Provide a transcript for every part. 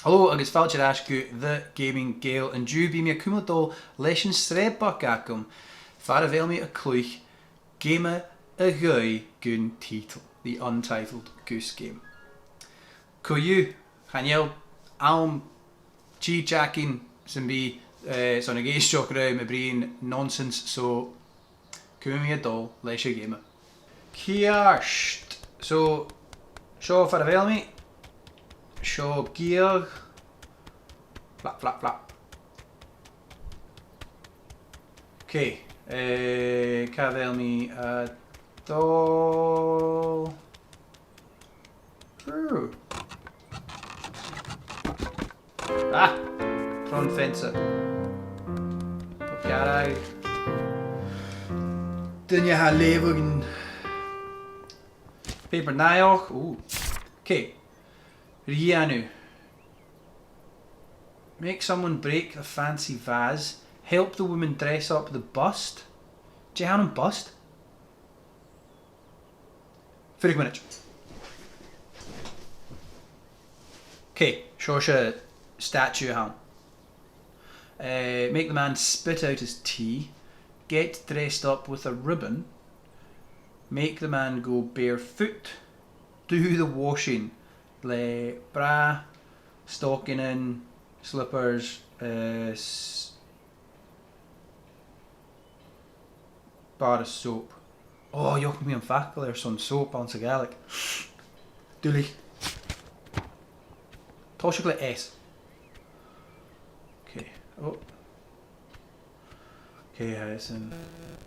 Hallo agus fáilte as go the Gaming Gale an dú bí mé cumdul leis an sréadbach acum. Far a bhéil mé a clúich Game a gui gun title, the Untitled Goose Game. Coyu, Haniel, Alm, Chi Jackin, sy'n bi, son a geisio greu me brin nonsense, so cwm mi a dol leis a game. Ciarst. So, sio far a bhéil mé, sio gear, flap, flap, flap. Okay, ca bhéil mé a dol. Ah, front fencer. Op garag. Dynja ha leveren. Paper naioch. Oeh. Okay. Rianu. Make someone break a fancy vase. Help the woman dress up the bust. Do you have a bust? 40 minutes. Okay, Shosha statue hand. Make the man spit out his tea. Get dressed up with a ribbon. Make the man go barefoot. Do the washing. Le bra, stocking in, slippers, bar of soap. Oh, you can be on faculty or some soap on Gaelic. Dooley. Toshiglet S. Okay. Oh. Okay, Harrison.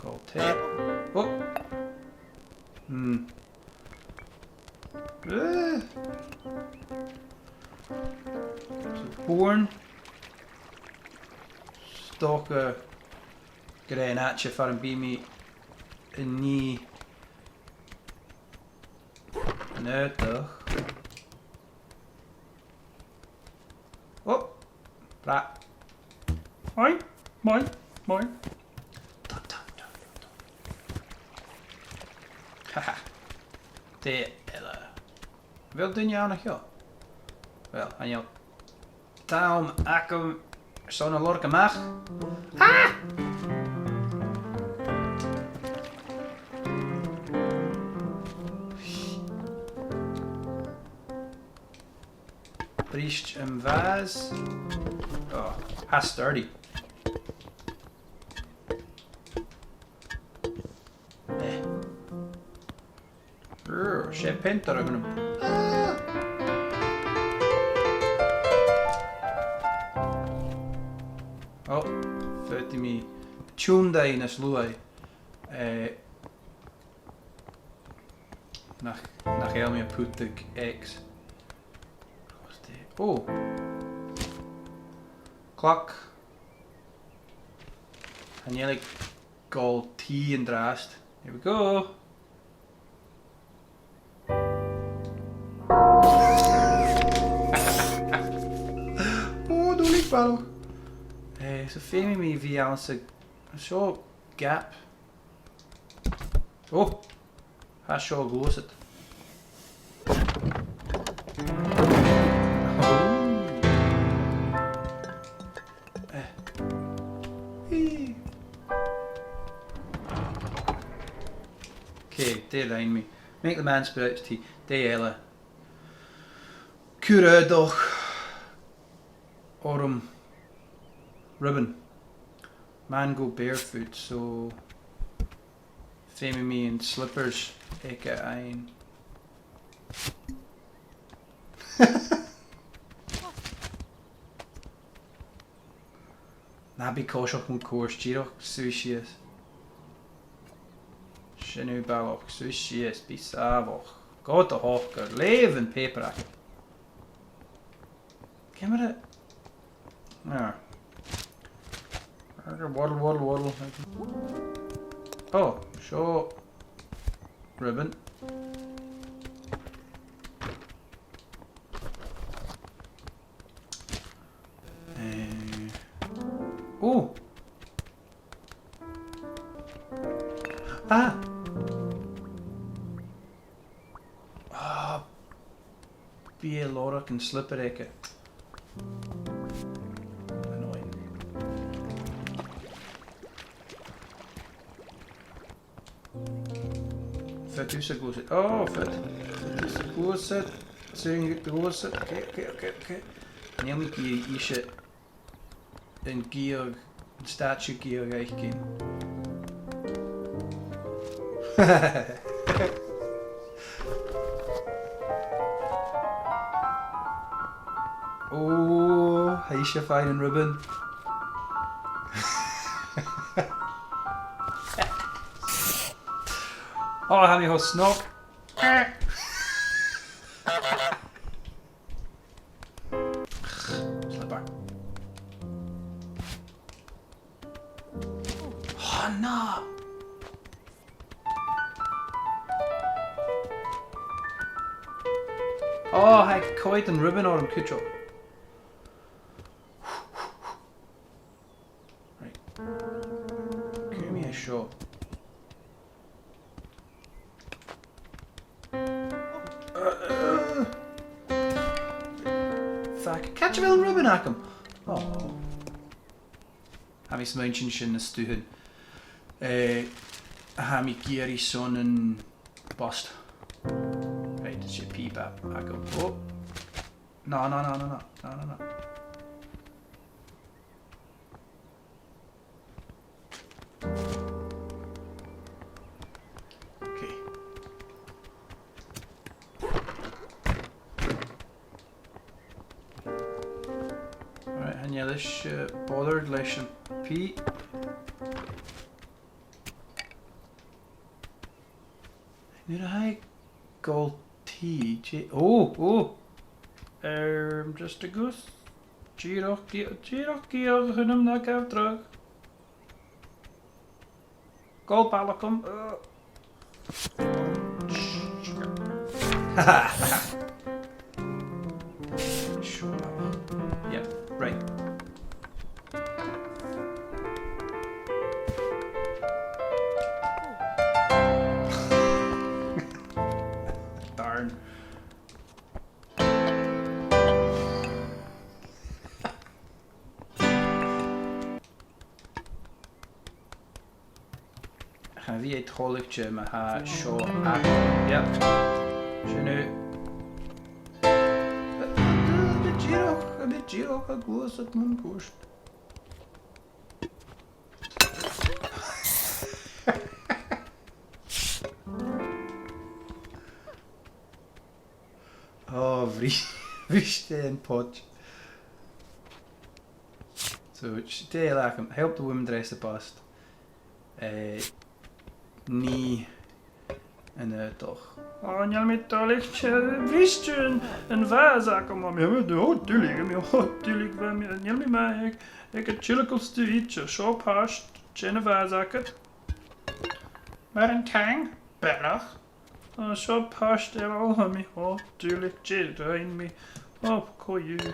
Gold tape. Oh. So born. Stalker. Grein atje for een bimi. Een nie. Nee, toch? Oh. Bra. Hoi. Mooi. Mooi. Haha. Det eller. Wil doen jou nog ja? Wel, aan jou. Taum akum zo'n lorke mag. Ah! Priest en vaas. Oh, how sturdy. Chef Pinter are gonna. Oh, 30 me. Tjunda in a sluai. Nach heel meer putuk eggs. Oh. Clock. En jullie gold tea and draast. Here we go. Oh, doe ik wel. Zo film me via onze zo gap. Oh, hij zo gloos het. Okay, they line me. Make the man spit out his tea. De ella. Cura doch. Orum. Ribbon. Man go barefoot, so. Faming me in slippers. Eke ein. Nabi koshok moet koers. Girok sushi is. Shinu balok sushi is. Bisavoch. Go to hawker. Leven paper. Camera. Yeah. Waddle, waddle, waddle. Oh, show ribbon. Oh. Ah. Ah. Be a Laura can slip it. Annoying. Vet is er goed. Oh, vet. Vet is er goed zit. Zijn het goed zit. Oké. Neem ik hier ietsje een gear, een statue gear reichen. Oh, hij is je fijn ribbon. Oh, hij heeft snok. Slipper. Oh, no. Oh, hij kooit een ribbon or een kutje. Right. Give me a shot. Fuck. Catch wel een ribbon hakken. Oh. Hij is muntje in de sturen. Hij is hier zo'n bast. Right, it's your peep app. I go, oh. No. Okay. Alright, and yeah, this bothered lesson P. Nu dan ga ik gold T. Oh. Just a goose. Giro, genoem dat ik even terug. Goldballen, kom. Yeah, right. Darn. Gaan we het rolletje met haar show aan? Ja. Genu. De Giro gaat goed uit mijn koers. Oh, vriesteen pot. Zo, stel lachen. Help de women dress de past. Niet. En toch. Oh, jij met dat lichtje, vriesje en vazakken, maar tuurlijk, jij mij, ik het chillikelste ietsje, shop haast, tjene vazakken. Maar een tang, bellig. Shop haast, er al me, tuurlijk, tjene me, koeie.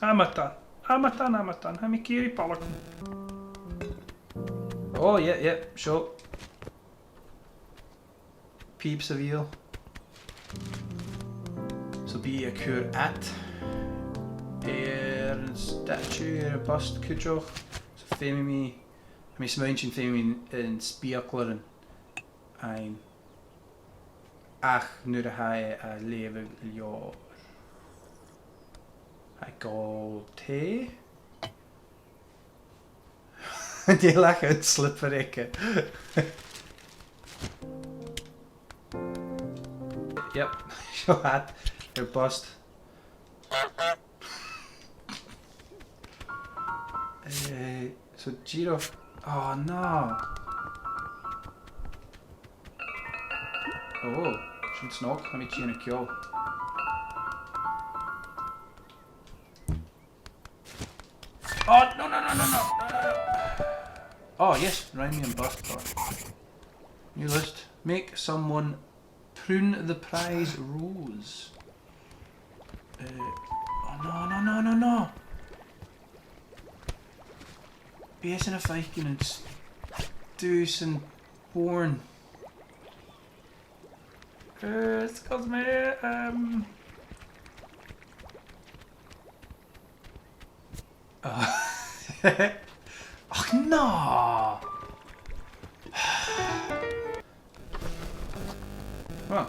Amatan, heb ik kiri palk. Oh, yeah, show. Peeps of eel. So be a cure at. Een statue, een bust, kutjoch. So fame me. Mijn smuintje fame in spiekleren. En. Ach, nu dat hij leven jaar. Hij gold thee. Die lachen het slipperikken. Yep, zo hard. Your bust. So Giro. Oh no. Oh, should snog. Let me tune a kill. Oh no. Oh yes, rhyme me and bust part. New list. Make someone prune the prize rose. Oh no. Wees in a fighting and duizend born. Het gaat mij Ach na! Ah.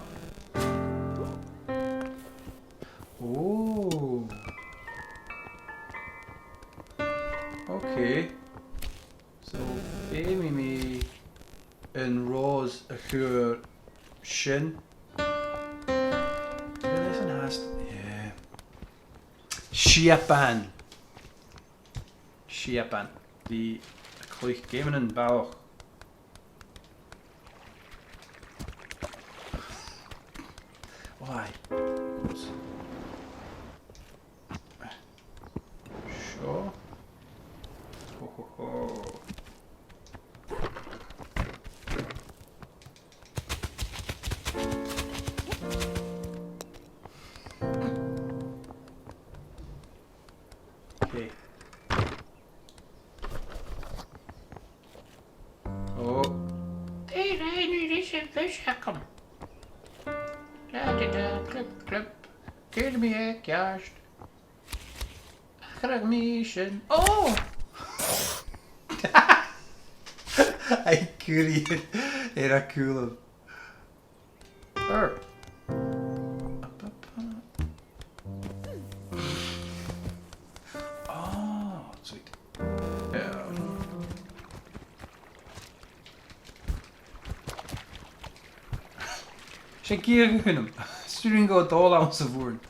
Oh. Okay. So, Amy me en Rose a geur shin. Er is een haast. Ja. Shiapan. Shiapan. Die kluch geven een bauch. Why? Goed. Zo. Ho ho ho. Okay. Oh. Hey, nu is een bushakken. Da, club. Kill me, juist. Graag mischen. Oh! Hij curieert. Era cool. Oh, sweet. Zijn keer gunnen. Sturing gaat al aan ze voeren.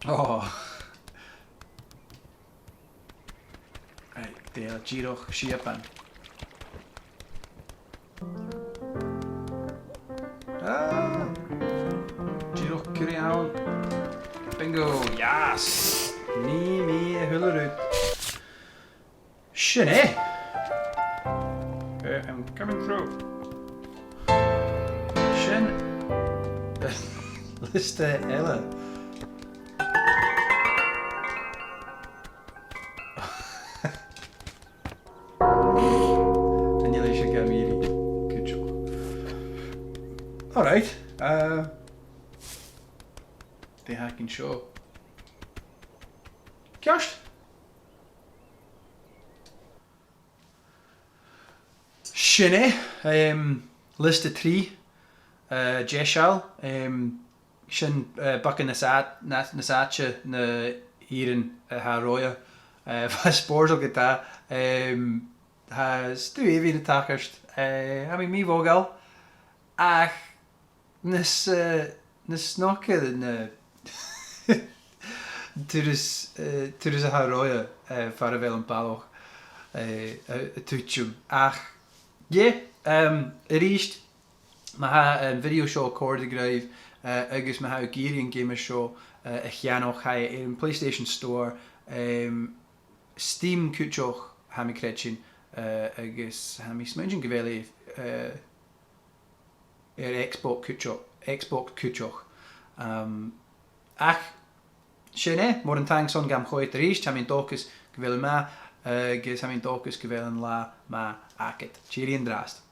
Oh. Right, der Giroch Shiapan. Ah. Giroch Kuriaon. Bingo, yes! Nee, hullerud. Shit, I'm coming through. Shin. Liste Ella. Annyeonghaseyo Gamiri. Good job. Alright. The hacking show. Kerst. Shinny. Liste 3. Jeshal. Shin bakken nasatje na hieren haroya. Spoorzel geta. Has tu even de takkerst. Heb ik me vogel. Ach. Nes snokken. Turus a haroya. Faravel een paloch. Tutjum. Ach. Ja, er is een video show recorded grave. Agus ma ha Girian gamer show. Ik ga nog ga in een PlayStation Store. Steam kutjoch ha mi kretchen. Agus ha mi smudgen gewele. Xbox kutjoch. Ach, shene, more thanks on gam gooit er is. Ha mi dokus gewele ma. Gus ha mi dokus gewele la ma aket. Cheery en draast.